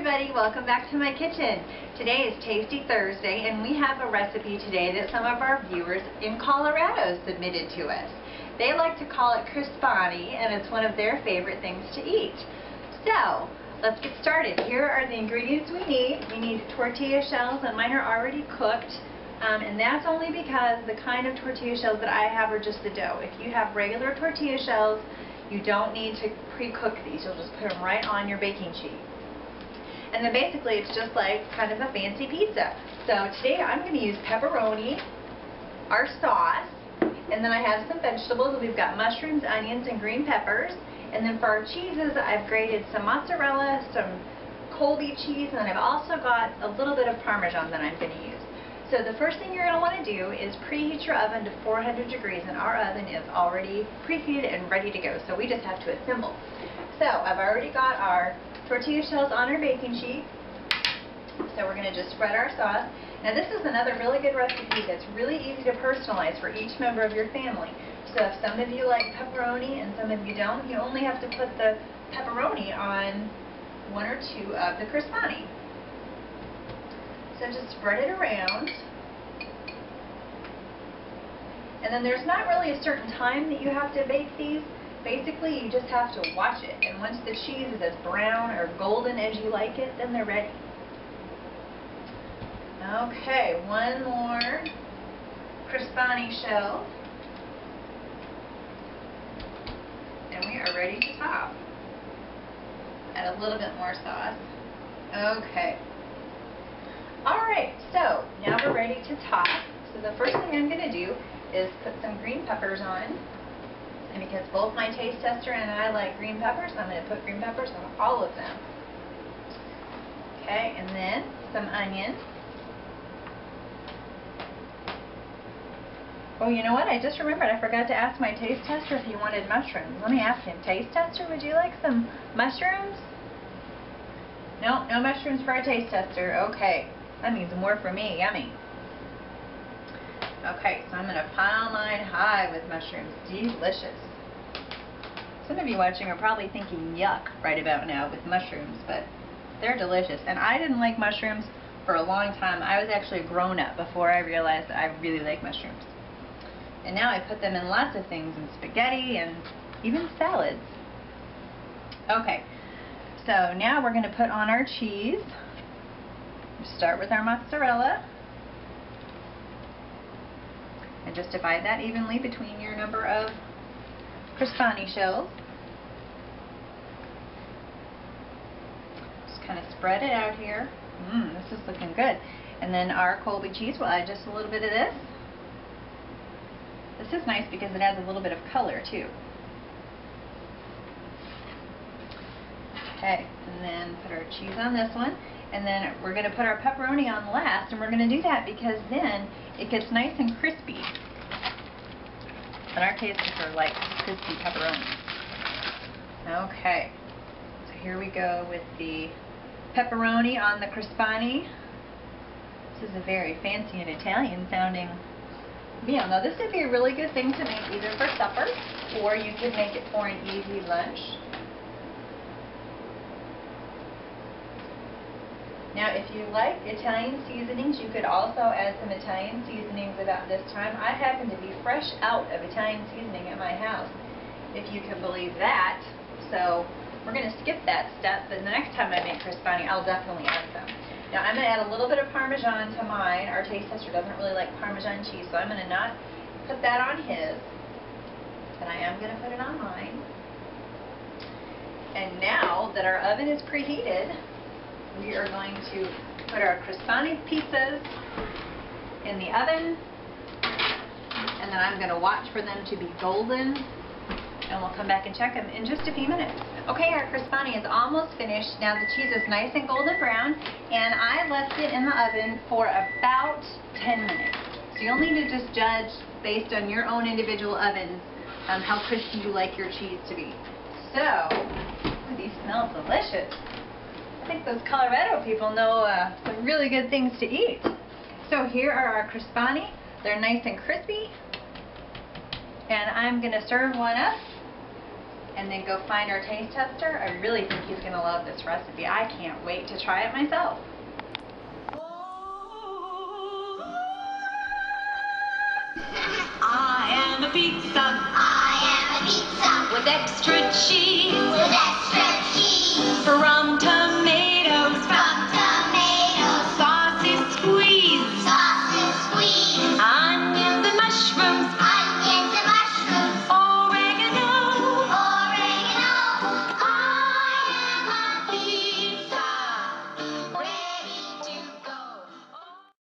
everybody, welcome back to my kitchen. Today is Tasty Thursday and we have a recipe today that some of our viewers in Colorado submitted to us. They like to call it Crispani and it's one of their favorite things to eat. So, let's get started. Here are the ingredients we need. We need tortilla shells and mine are already cooked. And that's only because the kind of tortilla shells that I have are just the dough. If you have regular tortilla shells, you don't need to pre-cook these. You'll just put them right on your baking sheet. And then basically it's just like kind of a fancy pizza. So today I'm going to use pepperoni, our sauce, and then I have some vegetables. We've got mushrooms, onions, and green peppers. And then for our cheeses, I've grated some mozzarella, some Colby cheese, and then I've also got a little bit of Parmesan that I'm going to use. So the first thing you're going to want to do is preheat your oven to 400 degrees, and our oven is already preheated and ready to go. So we just have to assemble. So I've already got our tortilla shells on our baking sheet. So we're going to just spread our sauce. Now this is another really good recipe that's really easy to personalize for each member of your family. So if some of you like pepperoni and some of you don't, you only have to put the pepperoni on one or two of the Crispani. So just spread it around. And then there's not really a certain time that you have to bake these. Basically, you just have to watch it. And once the cheese is as brown or golden as you like it, then they're ready. Okay, one more Crispani shell. And we are ready to top. Add a little bit more sauce. Okay. Alright, so now we're ready to top. So the first thing I'm going to do is put some green peppers on. And because both my taste tester and I like green peppers, I'm going to put green peppers on all of them. Okay, and then some onion. Oh, you know what? I just remembered I forgot to ask my taste tester if he wanted mushrooms. Let me ask him. Taste tester, would you like some mushrooms? No, no mushrooms for our taste tester. Okay. That means more for me. Yummy. Okay, so I'm going to pile mine high with mushrooms. Delicious. Some of you watching are probably thinking yuck right about now with mushrooms, but they're delicious. And I didn't like mushrooms for a long time. I was actually a grown-up before I realized that I really like mushrooms. And now I put them in lots of things, in spaghetti and even salads. Okay, so now we're going to put on our cheese. Start with our mozzarella and just divide that evenly between your number of Crispani shells. Just kind of spread it out here. This is looking good. And then our Colby cheese, we'll add just a little bit of this. This is nice because it adds a little bit of color too. Okay, and then put our cheese on this one. And then we're going to put our pepperoni on last, and we're going to do that because then it gets nice and crispy. In our case, we like crispy pepperoni. Okay, so here we go with the pepperoni on the Crispani. This is a very fancy and Italian sounding meal. Now this would be a really good thing to make either for supper, or you could make it for an easy lunch. Now, if you like Italian seasonings, you could also add some Italian seasonings about this time. I happen to be fresh out of Italian seasoning at my house, if you can believe that. So we're going to skip that step, but the next time I make Crispani, I'll definitely add some. Now, I'm going to add a little bit of Parmesan to mine. Our taste tester doesn't really like Parmesan cheese, so I'm going to not put that on his, but I am going to put it on mine. And now that our oven is preheated, we are going to put our Crispani pizzas in the oven, and then I'm going to watch for them to be golden, and we'll come back and check them in just a few minutes. Okay, our Crispani is almost finished. Now the cheese is nice and golden brown, and I left it in the oven for about 10 minutes. So you'll need to just judge based on your own individual ovens how crispy you like your cheese to be. So, these smell delicious. I think those Colorado people know some really good things to eat. So here are our Crispani. They're nice and crispy. And I'm going to serve one up. and then go find our taste tester. I really think he's going to love this recipe. I can't wait to try it myself. I am a pizza. I am a pizza. With extra